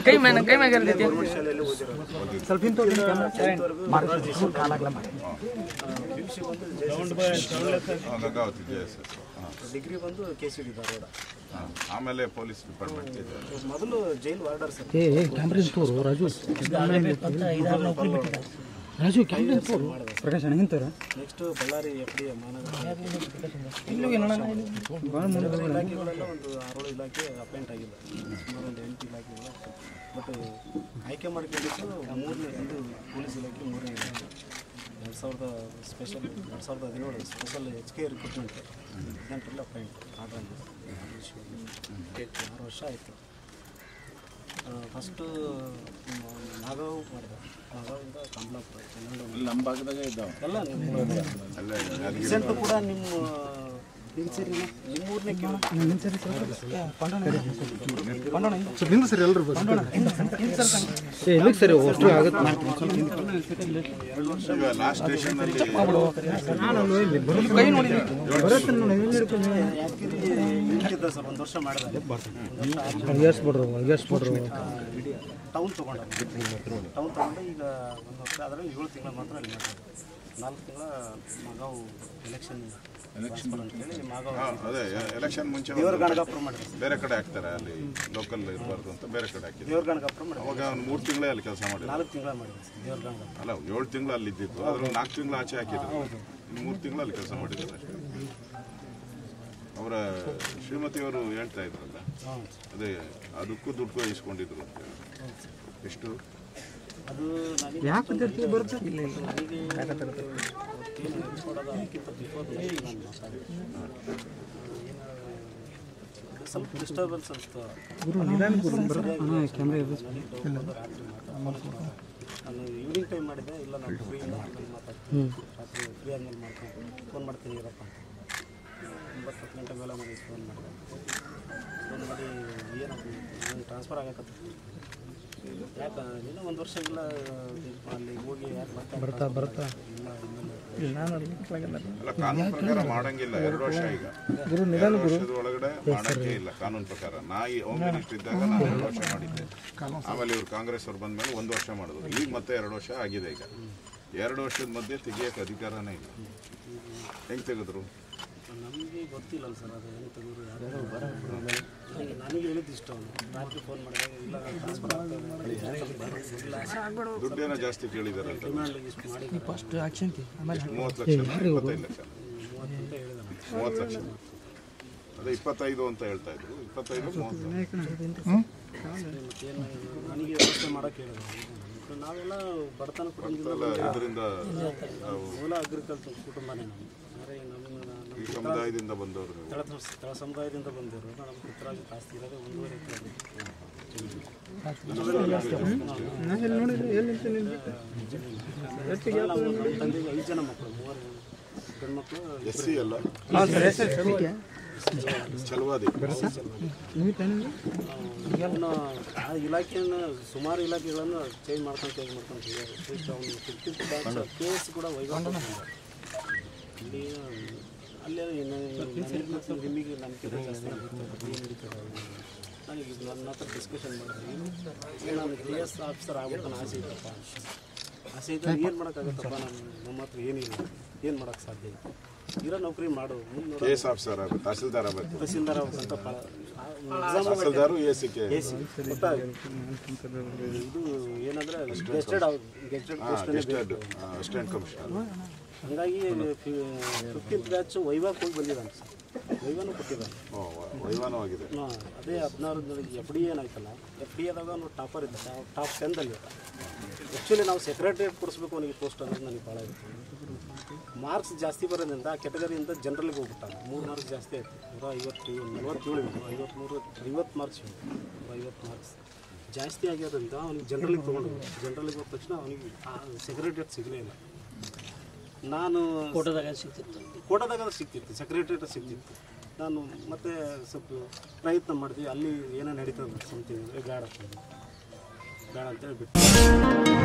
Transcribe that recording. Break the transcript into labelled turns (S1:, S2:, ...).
S1: ಕೈ ಮ್ಯಾಗ
S2: ಡಿಗ್ರಿ ಬಂದು KCD ಧಾರವಾಡ.
S3: ಆಮೇಲೆ ಪೊಲೀಸ್ ಡಿಪಾರ್ಟ್ಮೆಂಟ್
S2: ಮೊದಲು jail warder sir.
S1: Raju Prakash ಅಣ್ಣಂತಾರ
S2: ನೆಕ್ಸ್ಟ್ ಬಳ್ಳಾರಿ FD
S1: ಇಲಾಖೆಗಳೆಲ್ಲ
S2: ಒಂದು 6 ಇಲಾಖೆ ಅಪಾಯಿಂಟ್ ಆಗಿಲ್ಲ, ಸುಮಾರು ಒಂದು 8 ಇಲಾಖೆಗಳು. ಬಟ್ ಆಯ್ಕೆ ಮಾಡ್ಕೊಂಡಿದ್ದು 3ನೇ ಇದು ಪೊಲೀಸ್ ಇಲಾಖೆ 3ನೇ ಇಲಾಖೆ. 2017 ಸ್ಪೆಷಲ್ HK ರಿಕ್ರೂಟ್ಮೆಂಟ್ 18ರಲ್ಲಿ ಅಪಾಯಿಂಟ್ ಆದ್ರೆ 6 ವರ್ಷ ಆಯಿತು. ಫಸ್ಟು ನಾಗಾವ್ ಮಾಡಿದೆ, ನಾಗಾವಿಂದ ಕಮಲಾಪುರ
S3: ನಮ್ಮ ಭಾಗದಾಗ ಇದ್ದಾವೆ
S2: ಎಲ್ಲ ರೀಸೆಂಟು ಕೂಡ ನಿಮ್ಮೂರನ್ನೇ
S1: ಸರಿ ಎಲ್ಲರೂ ಸರಿ ಅಷ್ಟು ಆಗುತ್ತೆ.
S3: ಲಾಸ್ಟ್ ಸ್ಟೇಷನ್ನಲ್ಲಿ
S2: ಸರ್ 1 ವರ್ಷ ಮಾಡಿದೆ. ಟೌನ್ ತೊಗೊಂಡೆ ಈಗ 1 ವರ್ಷ ಅದರಲ್ಲಿ 7 ತಿಂಗಳ ಮಾತ್ರ ಅಲ್ಲಿ ಮಾಡಿದೆ. 4 ತಿಂಗಳ ಮಾಗಾವ್ ಎಲೆಕ್ಷನ್ ಅಂತೇಳಿ ಮಾಗಾವ್
S3: ಅದೇ ಎಲೆಕ್ಷನ್ ಮುಂಚೆ
S2: ದೇವರಗಣಗಾಪುರ ಮಾಡಿದೆ.
S3: ಬೇರೆ ಕಡೆ ಹಾಕ್ತಾರೆ, ಅಲ್ಲಿ ಲೋಕಲ್ ಇರಬಾರ್ದು ಅಂತ ಬೇರೆ ಕಡೆ ಹಾಕಿದ್ರು.
S2: ದೇವರಗಣಗಾಪುರ ಮಾಡಿದೆ.
S3: ಅವಾಗ ಒಂದು 3 ತಿಂಗಳೇ ಅಲ್ಲಿ ಕೆಲಸ ಮಾಡಿದ್ರು.
S2: 4 ತಿಂಗಳ ಮಾಡಿದೆ ದೇವರಗಣಗಾಪುರ.
S3: ಅಲ್ಲ 7 ತಿಂಗಳು ಅಲ್ಲಿ ಇದ್ದಿತ್ತು, ಅದ್ರ 4 ತಿಂಗಳು ಆಚೆ ಹಾಕಿದ್ರು. 3 ತಿಂಗಳು ಅಲ್ಲಿ ಕೆಲಸ ಮಾಡಿದ್ರು ಅಷ್ಟೇ. ಅವರ ಶ್ರೀಮತಿಯವರು ಹೇಳ್ತಾ ಇದ್ರಲ್ಲ, ಅದೇ ಅದಕ್ಕೂ ದುಡ್ಡು ಇಸ್ಕೊಂಡಿದ್ರು ಅಂತ. ಎಷ್ಟು
S2: ಅದು ಸ್ವಲ್ಪ ಡಿಸ್ಟರ್ಬೆನ್ಸ್ ಅನಿಸ್ತು. ನಾನು ಈವ್ನಿಂಗ್ ಟೈಮ್ ಮಾಡಿದೆ, ಇಲ್ಲ ನಾನು ಫ್ರೀ ಮಾತಾಡ್ತೀನಿ, ರಾತ್ರಿ ಫ್ರೀ ಆದ್ಮೇಲೆ ಮಾಡ್ಕೊಂಡು ಫೋನ್ ಮಾಡ್ತೀನಿ ಇರಪ್ಪ ಅಂತ. 9 ಗಂಟೆ ಮೇಲೆ ಮಾಡಿ ಫೋನ್ ಮಾಡಿದೆ. ಫೋನ್ ಮಾಡಿ ಏನಪ್ಪ ನಂಗೆ ಟ್ರಾನ್ಸ್ಫರ್ ಆಗತ್ತೆ, ಯಾಕೆ ಇನ್ನೂ 1 ವರ್ಷ ಇಲ್ಲ ಅಲ್ಲಿ ಹೋಗಿ ಯಾಕೆ ಬರ್ತಾ
S3: ಅಲ್ಲ, ಕಾನೂನು ಪ್ರಕಾರ ಮಾಡಂಗಿಲ್ಲ. 2 ವರ್ಷ ಈಗ 2 ವರ್ಷದ ಒಳಗಡೆ ಮಾಡಂಗೇ ಇಲ್ಲ ಕಾನೂನು ಪ್ರಕಾರ. ನಾ ಹೋಮ್ ಮಿನಿಸ್ಟರ್ ಇದ್ದಾಗ ನಾನು 2 ವರ್ಷ ಮಾಡಿದ್ದೆ. ಆಮೇಲೆ ಇವ್ರು ಕಾಂಗ್ರೆಸ್ ಅವ್ರು ಬಂದ ಮೇಲೆ 1 ವರ್ಷ ಮಾಡಿದ್ರು. ಈಗ ಮತ್ತೆ 2 ವರ್ಷ ಆಗಿದೆ. ಈಗ 2 ವರ್ಷದ ಮಧ್ಯೆ ತೆಗಿಯೋಕೆ ಅಧಿಕಾರನೇ ಇಲ್ಲ. ಹೆಂಗೆ ತೆಗೆದ್ರು
S2: ನಮಗೆ ಗೊತ್ತಿಲ್ಲಲ್ಲ ಸರ್, ಅದು ಹೆಂಗೆ ತೆಗೆದ್ರು ಯಾರು ನನಗೆ ಹೇಳಿದ್ದು ಇಷ್ಟ. ಅವನು ರಾತ್ರಿ ಫೋನ್ ಮಾಡಿದಾಗ ಇಲ್ಲ ಟ್ರಾನ್ಸ್ಫರ್
S3: ದುಡ್ಡೇನೋ ಜಾಸ್ತಿ ಕೇಳಿದಾರಲ್ಲ,
S1: ಫಸ್ಟ್ ಆಕ್ಷನ್
S3: 30 ಲಕ್ಷ 25 ಲಕ್ಷ 30 ಲಕ್ಷ. ಅದೇ 25 ಅಂತ ಹೇಳ್ತಾ ಇದ್ರು, 25 30.
S2: ನನಗೆ ವ್ಯವಸ್ಥೆ ಮಾಡೋಕೆ ಹೇಳಿದ್ರು. ನಾವೆಲ್ಲ ಬಡತನ ಕುಟುಂಬದಿಂದ
S3: ಇದರಿಂದ
S2: ಮೂಲ ಅಗ್ರಿಕಲ್ಚರ್ ಕುಟುಂಬನೇ ನಾವು.
S3: ಈ ಸಮುದಾಯದಿಂದ ಬಂದವರು,
S2: ತಳ ಸಮುದಾಯದಿಂದ ಬಂದವರು. ನಮ್ಮ ಪುತ್ತರಾಜು ಆಸ್ತಿ ಇರೋದೇ 1.5 ಎಕರೆ. ನಮ್ಮ ತಂದೆಗೆ 5 ಜನ ಮಕ್ಕಳು, 3 ಗಂಡ್ಮಕ್ಳು,
S3: SC ಅಲ್ಲ ಛಲವಾದಿ.
S2: ಇನ್ನು ಆ ಇಲಾಖೆಯನ್ನು ಸುಮಾರು ಇಲಾಖೆಗಳನ್ನು ಚೇಂಜ್ ಮಾಡ್ಕೊಂಡು ಅವನು 15 ಕೇಸ್ ಕೂಡ ವೈವಾಹಿಕ ಇಲ್ಲಿ ಅಲ್ಲೇ ನಿಮಗೆ ನಂಬಿಕೆ ಜಾಸ್ತಿ ಆಗುತ್ತೆ. ಏನು ನಡೀತದೆ ನನಗೆ ನನ್ನ ಹತ್ರ ಡಿಸ್ಕಷನ್ ಮಾಡಿದ್ವಿ. ನಾನು KS ಆಫೀಸರ್ ಆಗ್ಬೇಕನ್ನೋ ಆಸೆ ಇತ್ತಪ್ಪ. ಆಸೆ ಇದ್ದರೆ ಏನು ಮಾಡೋಕ್ಕಾಗತ್ತಪ್ಪ, ನಮ್ಮ ಹತ್ರ ಏನಿಲ್ಲ, ಏನು ಮಾಡೋಕ್ಕೆ ಸಾಧ್ಯ ಇಲ್ಲ. ಇರೋ ನೌಕರಿ ಮಾಡು.
S3: KS ಆಫೀಸರ್ ಆಗಬೇಕು, ತಹಸೀಲ್ದಾರ್ ಆಗಬೇಕು.
S2: ತಹಸೀಲ್ದಾರ್ ಆಗ್ಬೇಕಂತ
S3: ತಹಸೀಲ್ದಾರು AC
S2: ಇದು ಏನಂದರೆ
S3: ಅಸಿಸ್ಟೆಂಟ್ ಕಮಿಷನರ್.
S2: ಹಾಗಾಗಿ 15th ಬ್ಯಾಚ್ ವೈವಾಕ್ ಹೋಗಿ ಬಂದಿದ್ದಾನೆ ಸರ್. ವೈವಾನು ಕೊಟ್ಟಿದ್ದಾನೆ.
S3: ವೈವಾನು ಆಗಿದೆ.
S2: ಅದೇ 16 FD ಏನಾಯ್ತಲ್ಲ, FD ಆದಾಗ ಅವ್ನು ಟಾಪರ್ ಇದ್ದ, ಟಾಪ್ 10ದಲ್ಲಿ ಇದ್ದ. ಆ್ಯಕ್ಚುಲಿ ನಾವು ಸೆಕ್ರೆಟರಿಯೇಟ್ ಕೊಡಿಸ್ಬೇಕು ಅವನಿಗೆ ಪೋಸ್ಟ್ ಅನ್ನೋದು ನನಗೆ ಭಾಳ ಇತ್ತು. ಮಾರ್ಕ್ಸ್ ಜಾಸ್ತಿ ಬರೋದ್ರಿಂದ ಆ ಕೆಟಗರಿಯಿಂದ ಜನರಲ್ಲಿಗೆ ಹೋಗ್ಬಿಟ್ಟಾಗ 3 ಮಾರ್ಕ್ಸ್ ಜಾಸ್ತಿ ಆಯಿತು. 147 50 ಮಾರ್ಕ್ಸ್ 50 ಮಾರ್ಕ್ಸ್ ಜಾಸ್ತಿ ಆಗಿರೋದ್ರಿಂದ ಅವನಿಗೆ ಜನರಲ್ಲಿಗೆ ತೊಗೊಂಡು ಜನರಲ್ಲಿಗೆ ಹೋದ ತಕ್ಷಣ ಅವನಿಗೆ ಸೆಕ್ರೆಟರಿಯೇಟ್ ಸಿಗಲೇ ಇಲ್ಲ. ನಾನು ಕೋಟದಾಗ ಸಿಗ್ತಿತ್ತು, ಸೆಕ್ರೆಟರಿಯೇಟ್ ಸಿಗ್ತಿತ್ತು. ನಾನು ಮತ್ತೆ ಸ್ವಲ್ಪ ಪ್ರಯತ್ನ ಮಾಡಿದ್ವಿ, ಅಲ್ಲಿ ಏನೋ ನಡೀತದೆ ಸಮಥಿಂಗ್ ಬೇಡ ಅಂತೇಳಿ ಬಿಟ್ಟು